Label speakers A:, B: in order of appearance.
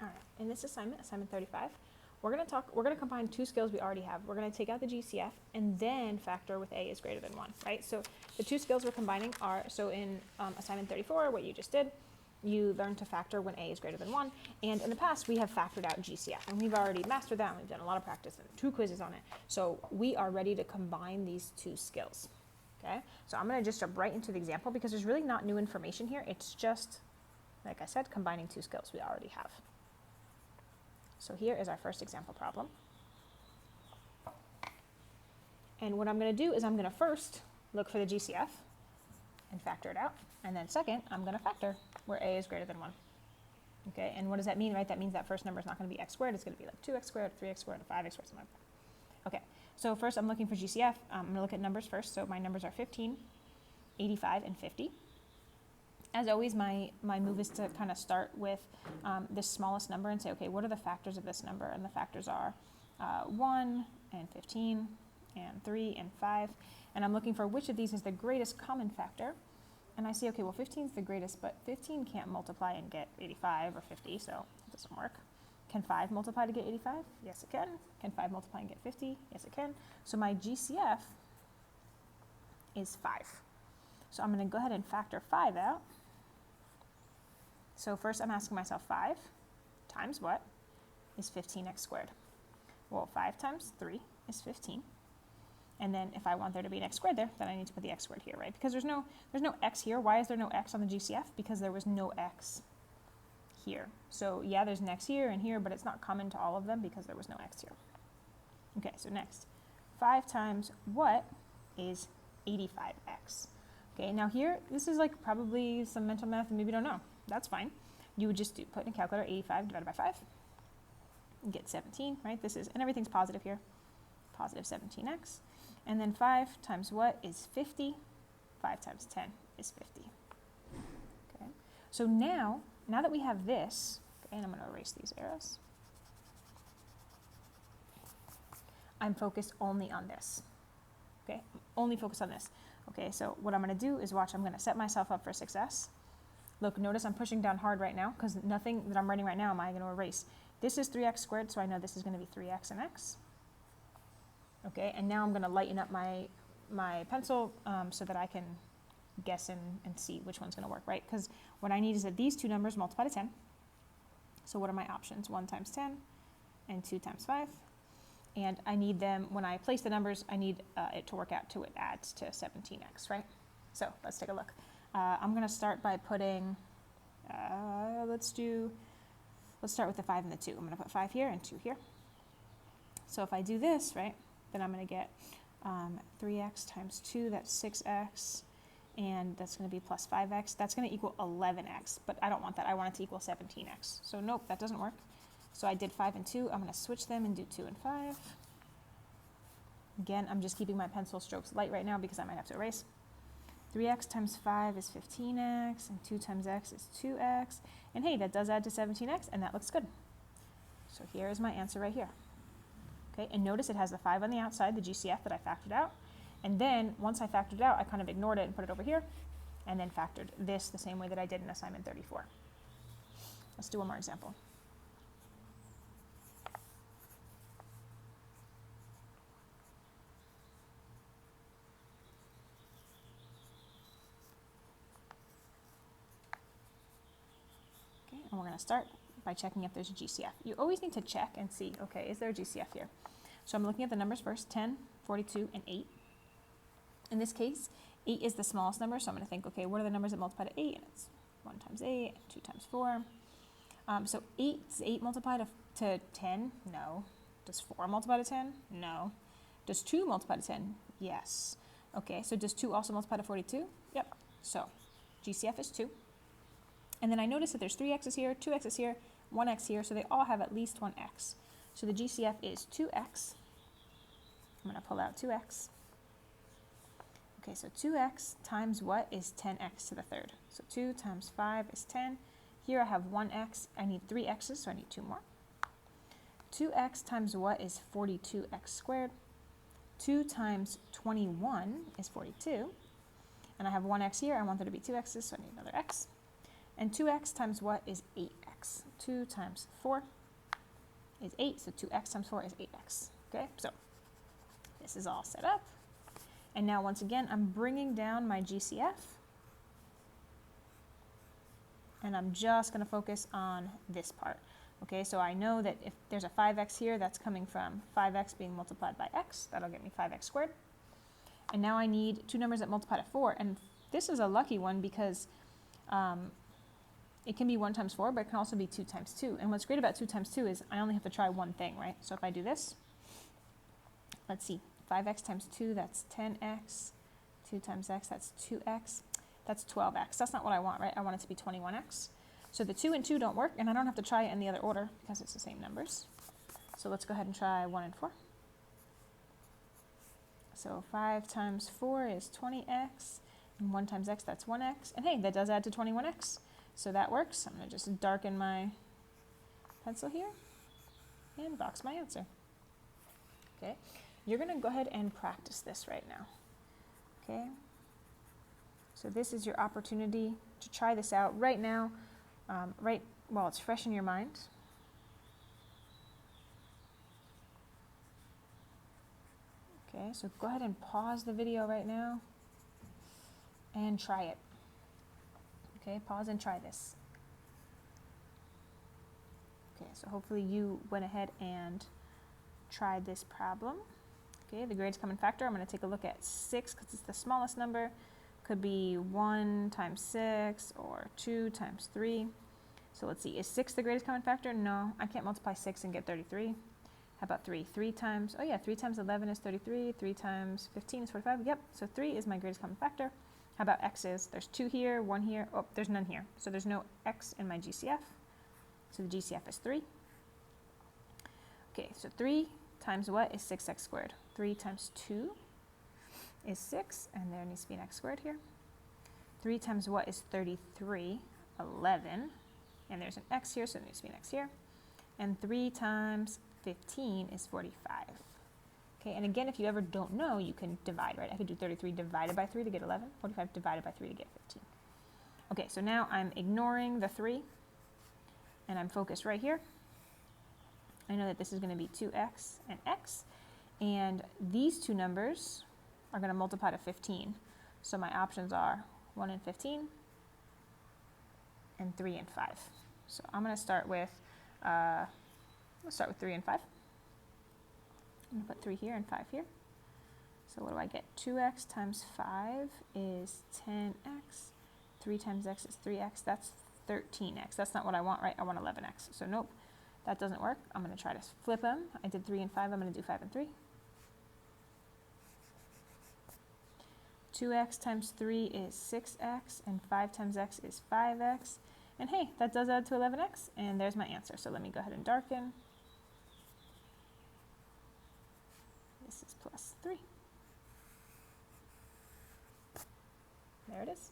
A: All right, in this assignment, assignment 35, we're going to combine two skills we already have. We're going to take out the GCF and then factor with A is greater than 1, right? So the two skills we're combining are, so in assignment 34, what you just did, you learned to factor when A is greater than 1. And in the past, we have factored out GCF, and we've already mastered that, and we've done a lot of practice and 2 quizzes on it. So we are ready to combine these two skills, okay? So I'm going to just jump right into the example because there's really not new information here. It's just, like I said, combining two skills we already have. So here is our first example problem. And what I'm going to do is I'm going to first look for the GCF and factor it out. And then second, I'm going to factor where A is greater than 1. Okay, and what does that mean, right? That means that first number is not going to be x squared. It's going to be like 2x squared, 3x squared, and 5x squared, something like that. Okay, so first I'm looking for GCF. I'm going to look at numbers first. So my numbers are 15, 85, and 50. As always, my move is to kind of start with this smallest number and say, okay, what are the factors of this number? And the factors are 1 and 15 and 3 and 5. And I'm looking for which of these is the greatest common factor. And I see, okay, well, 15 is the greatest, but 15 can't multiply and get 85 or 50, so it doesn't work. Can 5 multiply to get 85? Yes, it can. Can 5 multiply and get 50? Yes, it can. So my GCF is 5. So I'm going to go ahead and factor 5 out. So first I'm asking myself 5 times what is 15x squared? Well, 5 times 3 is 15. And then if I want there to be an x squared there, then I need to put the x squared here, right? Because there's no x here. Why is there no x on the GCF? Because there was no x here. So yeah, there's an x here and here, but it's not common to all of them because there was no x here. Okay, so next, 5 times what is 85x? Okay, now here, this is like probably some mental math and maybe you don't know. That's fine. You would just put in a calculator 85 divided by 5 and get 17, right? This is, and everything's positive here, positive 17x. And then 5 times what is 50? 5 times 10 is 50. Okay, so now that we have this, okay, and I'm going to erase these arrows, I'm focused only on this. Okay, only focused on this. Okay, so what I'm going to do is watch, I'm going to set myself up for success. Look, notice I'm pushing down hard right now because nothing that I'm writing right now am I going to erase. This is 3x squared, so I know this is going to be 3x and x. Okay, and now I'm going to lighten up my pencil so that I can guess and see which one's going to work, right? Because what I need is that these two numbers multiply to 10. So what are my options? 1 times 10 and 2 times 5. And I need them, when I place the numbers, I need it to work out to it adds to 17x, right? So let's take a look. I'm going to start by putting, let's start with the 5 and the 2. I'm going to put 5 here and 2 here. So if I do this, right, then I'm going to get 3x times 2, that's 6x, and that's going to be plus 5x. That's going to equal 11x, but I don't want that. I want it to equal 17x. So nope, that doesn't work. So I did 5 and 2. I'm going to switch them and do 2 and 5. Again, I'm just keeping my pencil strokes light right now because I might have to erase. 3x times 5 is 15x, and 2 times x is 2x. And hey, that does add to 17x, and that looks good. So here is my answer right here. Okay, and notice it has the 5 on the outside, the GCF that I factored out. And then, once I factored it out, I kind of ignored it and put it over here, and then factored this the same way that I did in assignment 34. Let's do one more example. And we're going to start by checking if there's a GCF. You always need to check and see, okay, is there a GCF here? So I'm looking at the numbers first, 10, 42, and 8. In this case, 8 is the smallest number, so I'm going to think, okay, what are the numbers that multiply to 8? And it's 1 times 8, 2 times 4. So 8, does 8 multiply to 10? No. Does 4 multiply to 10? No. Does 2 multiply to 10? Yes. Okay, so does 2 also multiply to 42? Yep. So GCF is 2. And then I notice that there's 3 x's here, 2 x's here, 1 x here, so they all have at least 1 x. So the GCF is 2x. I'm going to pull out 2x. Okay, so 2x times what is 10x to the third? So 2 times 5 is 10. Here I have 1x. I need 3 x's, so I need 2 more. 2x times what is 42x squared? 2 times 21 is 42. And I have 1x here. I want there to be 2 x's, so I need another x. And 2x times what is 8x? 8x. 2 times 4 is 8, so 2x times 4 is 8x. Okay, so this is all set up. And now once again, I'm bringing down my GCF. And I'm just going to focus on this part. Okay, so I know that if there's a 5x here, that's coming from 5x being multiplied by x. That'll get me 5x squared. And now I need two numbers that multiply to 4. And this is a lucky one because it can be 1 times 4, but it can also be 2 times 2. And what's great about 2 times 2 is I only have to try one thing, right? So if I do this, let's see, 5x times 2, that's 10x. 2 times x, that's 2x. That's 12x. That's not what I want, right? I want it to be 21x. So the 2 and 2 don't work, and I don't have to try it in the other order because it's the same numbers. So let's go ahead and try 1 and 4. So 5 times 4 is 20x, and 1 times x, that's 1x. And hey, that does add to 21x, so that works. I'm going to just darken my pencil here and box my answer. Okay, you're going to go ahead and practice this right now. Okay, so this is your opportunity to try this out right now, right while it's fresh in your mind. Okay, so go ahead and pause the video right now and try it. Okay, pause and try this. Okay, so hopefully you went ahead and tried this problem. Okay, the greatest common factor, I'm going to take a look at 6 because it's the smallest number. Could be 1 times 6 or 2 times 3. So let's see, is 6 the greatest common factor? No, I can't multiply 6 and get 33. How about 3? 3 times, oh yeah, 3 times 11 is 33. 3 times 15 is 45. Yep, so 3 is my greatest common factor. How about x's? There's 2 here, 1 here. Oh, there's none here. So there's no x in my GCF. So the GCF is 3. Okay, so 3 times what is 6x squared? 3 times 2 is 6, and there needs to be an x squared here. 3 times what is 33? 11. And there's an x here, so there needs to be an x here. And 3 times 15 is 45. Okay, and again, if you ever don't know, you can divide, right? I could do 33 divided by 3 to get 11, 45 divided by 3 to get 15. Okay, so now I'm ignoring the 3, and I'm focused right here. I know that this is going to be 2x and x, and these two numbers are going to multiply to 15. So my options are 1 and 15, and 3 and 5. So I'm going to start with, let's start with 3 and 5. I'm going to put 3 here and 5 here. So what do I get? 2x times 5 is 10x. 3 times x is 3x. That's 13x. That's not what I want, right? I want 11x. So nope, that doesn't work. I'm going to try to flip them. I did 3 and 5. I'm going to do 5 and 3. 2x times 3 is 6x, and 5 times x is 5x. And hey, that does add to 11x, and there's my answer. So let me go ahead and darken. This is plus 3. There it is.